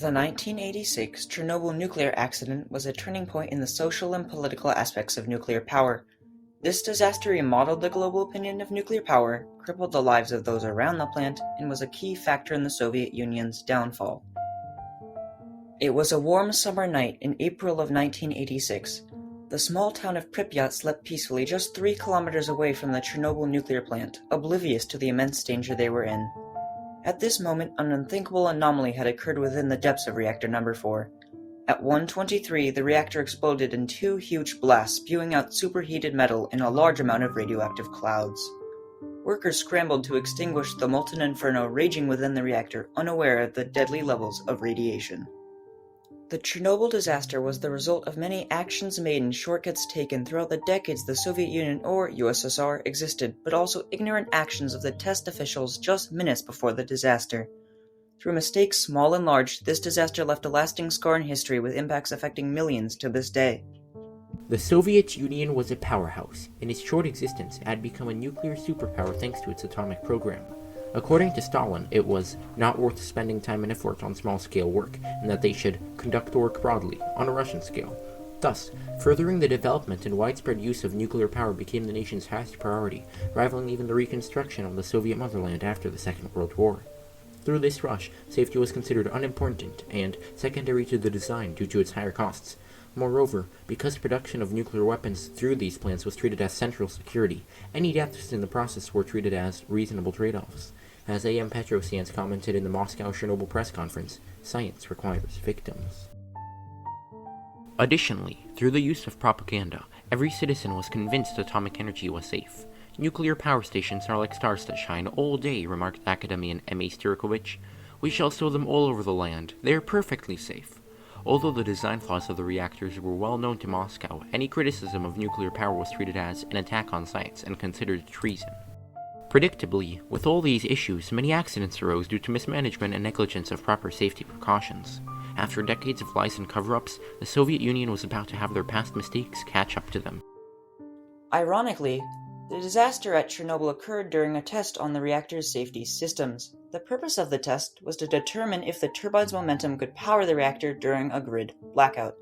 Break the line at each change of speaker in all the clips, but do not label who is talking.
The 1986 Chernobyl nuclear accident was a turning point in the social and political aspects of nuclear power. This disaster remodeled the global opinion of nuclear power, crippled the lives of those around the plant, and was a key factor in the Soviet Union's downfall. It was a warm summer night in April of 1986. The small town of Pripyat slept peacefully just 3 kilometers away from the Chernobyl nuclear plant, oblivious to the immense danger they were in. At this moment, an unthinkable anomaly had occurred within the depths of reactor number 4. At 1:23, the reactor exploded in 2 huge blasts, spewing out superheated metal and a large amount of radioactive clouds. Workers scrambled to extinguish the molten inferno raging within the reactor, unaware of the deadly levels of radiation. The Chernobyl disaster was the result of many actions made and shortcuts taken throughout the decades the Soviet Union or USSR existed, but also ignorant actions of the test officials just minutes before the disaster. Through mistakes small and large, this disaster left a lasting scar in history with impacts affecting millions to this day.
The Soviet Union was a powerhouse. In its short existence, it had become a nuclear superpower thanks to its atomic program. According to Stalin, it was not worth spending time and effort on small-scale work, and that they should conduct the work broadly, on a Russian scale. Thus, furthering the development and widespread use of nuclear power became the nation's highest priority, rivaling even the reconstruction of the Soviet motherland after the Second World War. Through this rush, safety was considered unimportant and secondary to the design due to its higher costs. Moreover, because production of nuclear weapons through these plants was treated as central security, any deaths in the process were treated as reasonable trade-offs. As A.M. Petrosians commented in the Moscow Chernobyl press conference, science requires victims. Additionally, through the use of propaganda, every citizen was convinced atomic energy was safe. Nuclear power stations are like stars that shine all day, remarked academician M.A. Styrkovich. We shall sow them all over the land. They are perfectly safe. Although the design flaws of the reactors were well known to Moscow, any criticism of nuclear power was treated as an attack on science and considered treason. Predictably, with all these issues, many accidents arose due to mismanagement and negligence of proper safety precautions. After decades of lies and cover-ups, the Soviet Union was about to have their past mistakes catch up to them.
Ironically, the disaster at Chernobyl occurred during a test on the reactor's safety systems. The purpose of the test was to determine if the turbine's momentum could power the reactor during a grid blackout.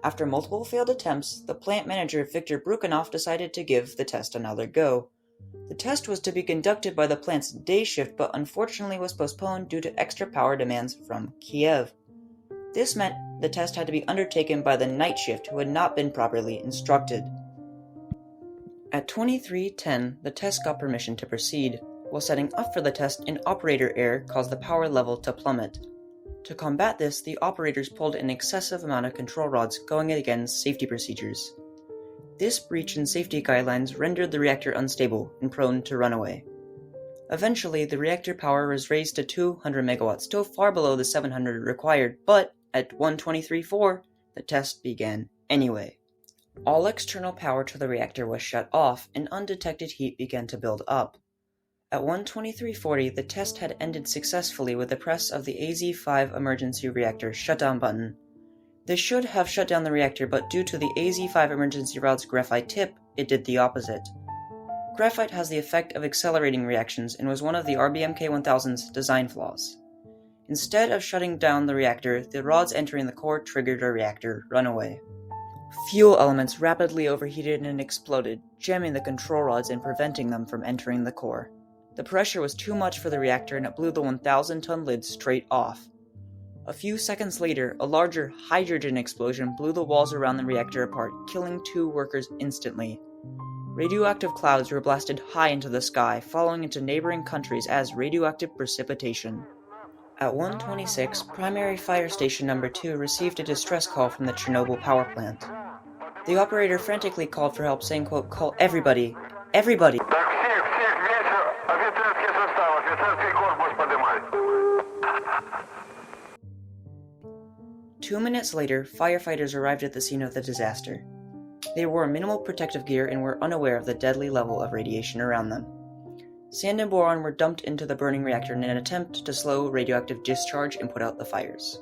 After multiple failed attempts, the plant manager Viktor Brukhanov decided to give the test another go. The test was to be conducted by the plant's day shift, but unfortunately was postponed due to extra power demands from Kiev. This meant the test had to be undertaken by the night shift, who had not been properly instructed. At 23:10, the test got permission to proceed. While setting up for the test, an operator error caused the power level to plummet. To combat this, the operators pulled an excessive amount of control rods, going against safety procedures. This breach in safety guidelines rendered the reactor unstable and prone to runaway. Eventually, the reactor power was raised to 200 megawatts, still far below the 700 required, but at 1:23:4, the test began anyway. All external power to the reactor was shut off, and undetected heat began to build up. At 1:23:40, the test had ended successfully with the press of the AZ-5 emergency reactor shutdown button. This should have shut down the reactor, but due to the AZ-5 emergency rod's graphite tip, it did the opposite. Graphite has the effect of accelerating reactions and was one of the RBMK-1000's design flaws. Instead of shutting down the reactor, the rods entering the core triggered a reactor runaway. Fuel elements rapidly overheated and exploded, jamming the control rods and preventing them from entering the core. The pressure was too much for the reactor and it blew the 1,000-ton lid straight off. A few seconds later, a larger hydrogen explosion blew the walls around the reactor apart, killing 2 workers instantly. Radioactive clouds were blasted high into the sky, falling into neighboring countries as radioactive precipitation. At 1:26, primary fire station number 2 received a distress call from the Chernobyl power plant. The operator frantically called for help, saying, quote, "Call everybody! Everybody!" 2 minutes later, firefighters arrived at the scene of the disaster. They wore minimal protective gear and were unaware of the deadly level of radiation around them. Sand and boron were dumped into the burning reactor in an attempt to slow radioactive discharge and put out the fires.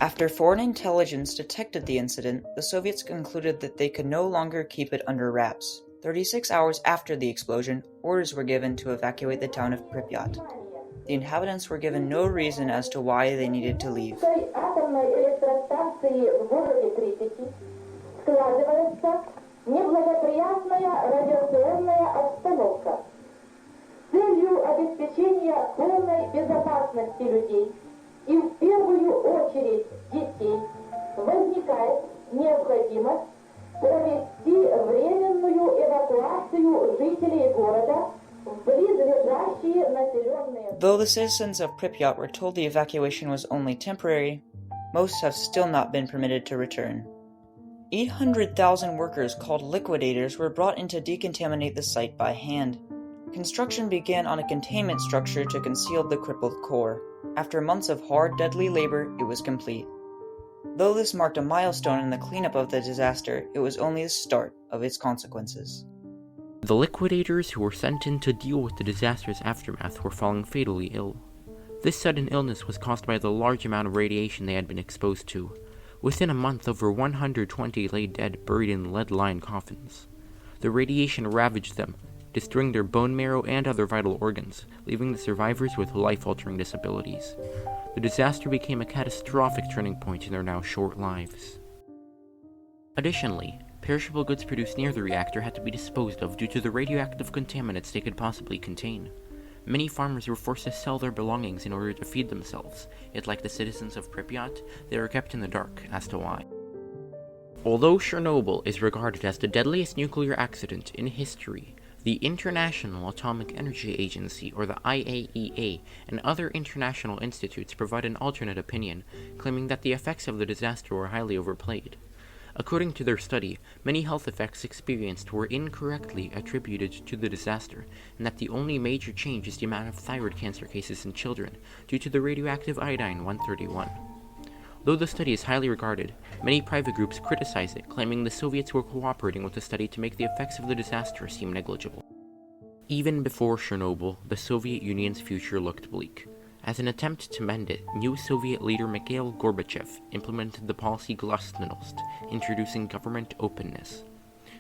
After foreign intelligence detected the incident, the Soviets concluded that they could no longer keep it under wraps. 36 hours after the explosion, orders were given to evacuate the town of Pripyat. the inhabitants were given no reason as to why they needed to leave.
Атомной электростанции в городе Припяти складывается неблагоприятная радиационная обстановка. С целью обеспечения полной безопасности людей и в первую очередь детей возникает необходимость провести временную эвакуацию жителей города в близлежащие населенные.
Though the citizens of Pripyat were told the evacuation was only temporary, most have still not been permitted to return. 800,000 workers called liquidators were brought in to decontaminate the site by hand. Construction began on a containment structure to conceal the crippled core. After months of hard, deadly labor, it was complete. Though this marked a milestone in the cleanup of the disaster, it was only the start of its consequences.
The liquidators who were sent in to deal with the disaster's aftermath were falling fatally ill. This sudden illness was caused by the large amount of radiation they had been exposed to. Within a month, over 120 lay dead, buried in lead-lined coffins. The radiation ravaged them, destroying their bone marrow and other vital organs, leaving the survivors with life-altering disabilities. The disaster became a catastrophic turning point in their now short lives. Additionally, perishable goods produced near the reactor had to be disposed of due to the radioactive contaminants they could possibly contain. Many farmers were forced to sell their belongings in order to feed themselves, yet like the citizens of Pripyat, they were kept in the dark as to why. Although Chernobyl is regarded as the deadliest nuclear accident in history, the International Atomic Energy Agency, or the IAEA, and other international institutes provide an alternate opinion, claiming that the effects of the disaster were highly overplayed. According to their study, many health effects experienced were incorrectly attributed to the disaster, and that the only major change is the amount of thyroid cancer cases in children due to the radioactive iodine-131. Though the study is highly regarded, many private groups criticize it, claiming the Soviets were cooperating with the study to make the effects of the disaster seem negligible. Even before Chernobyl, the Soviet Union's future looked bleak. As an attempt to mend it, new Soviet leader Mikhail Gorbachev implemented the policy Glasnost, introducing government openness.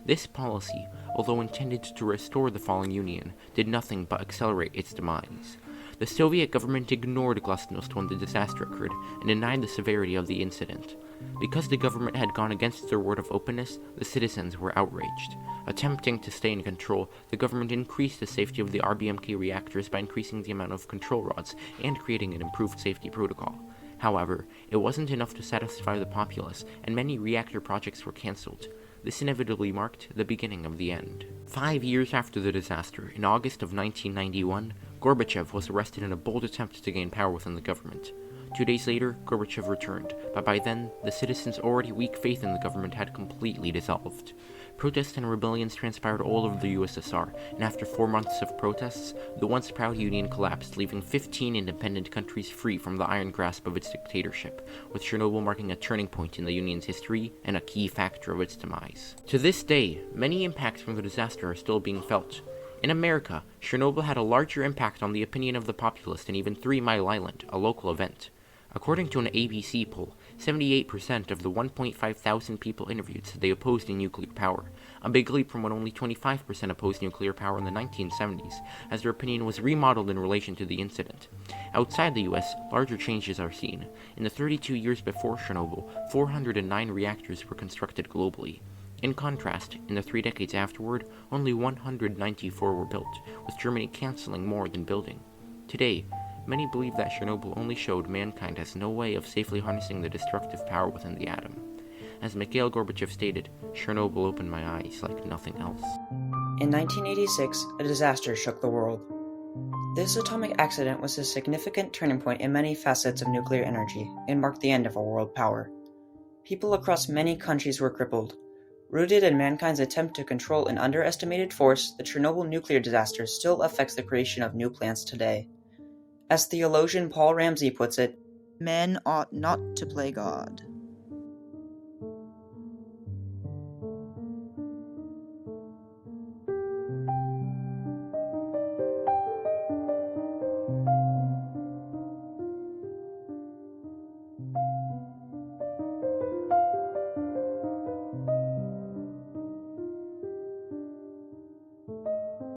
This policy, although intended to restore the fallen Union, did nothing but accelerate its demise. The Soviet government ignored Glasnost when the disaster occurred and denied the severity of the incident. Because the government had gone against their word of openness, the citizens were outraged. Attempting to stay in control, the government increased the safety of the RBMK reactors by increasing the amount of control rods and creating an improved safety protocol. However, it wasn't enough to satisfy the populace, and many reactor projects were cancelled. This inevitably marked the beginning of the end. 5 years after the disaster, in August of 1991, Gorbachev was arrested in a bold attempt to gain power within the government. 2 days later, Gorbachev returned, but by then, the citizens' already weak faith in the government had completely dissolved. Protests and rebellions transpired all over the USSR, and after 4 months of protests, the once proud Union collapsed, leaving 15 independent countries free from the iron grasp of its dictatorship, with Chernobyl marking a turning point in the Union's history and a key factor of its demise. To this day, many impacts from the disaster are still being felt. In America, Chernobyl had a larger impact on the opinion of the populace than even 3 Mile Island, a local event. According to an ABC poll, 78% of the 1.5 thousand people interviewed said they opposed nuclear power, a big leap from when only 25% opposed nuclear power in the 1970s, as their opinion was remodeled in relation to the incident. Outside the US, larger changes are seen. In the 32 years before Chernobyl, 409 reactors were constructed globally. In contrast, in the 3 decades afterward, only 194 were built, with Germany canceling more than building. Today, many believe that Chernobyl only showed mankind has no way of safely harnessing the destructive power within the atom. As Mikhail Gorbachev stated, Chernobyl opened my eyes like nothing else.
In 1986, a disaster shook the world. This atomic accident was a significant turning point in many facets of nuclear energy and marked the end of a world power. People across many countries were crippled. Rooted in mankind's attempt to control an underestimated force, the Chernobyl nuclear disaster still affects the creation of new plants today. As theologian Paul Ramsey puts it, men ought not to play God.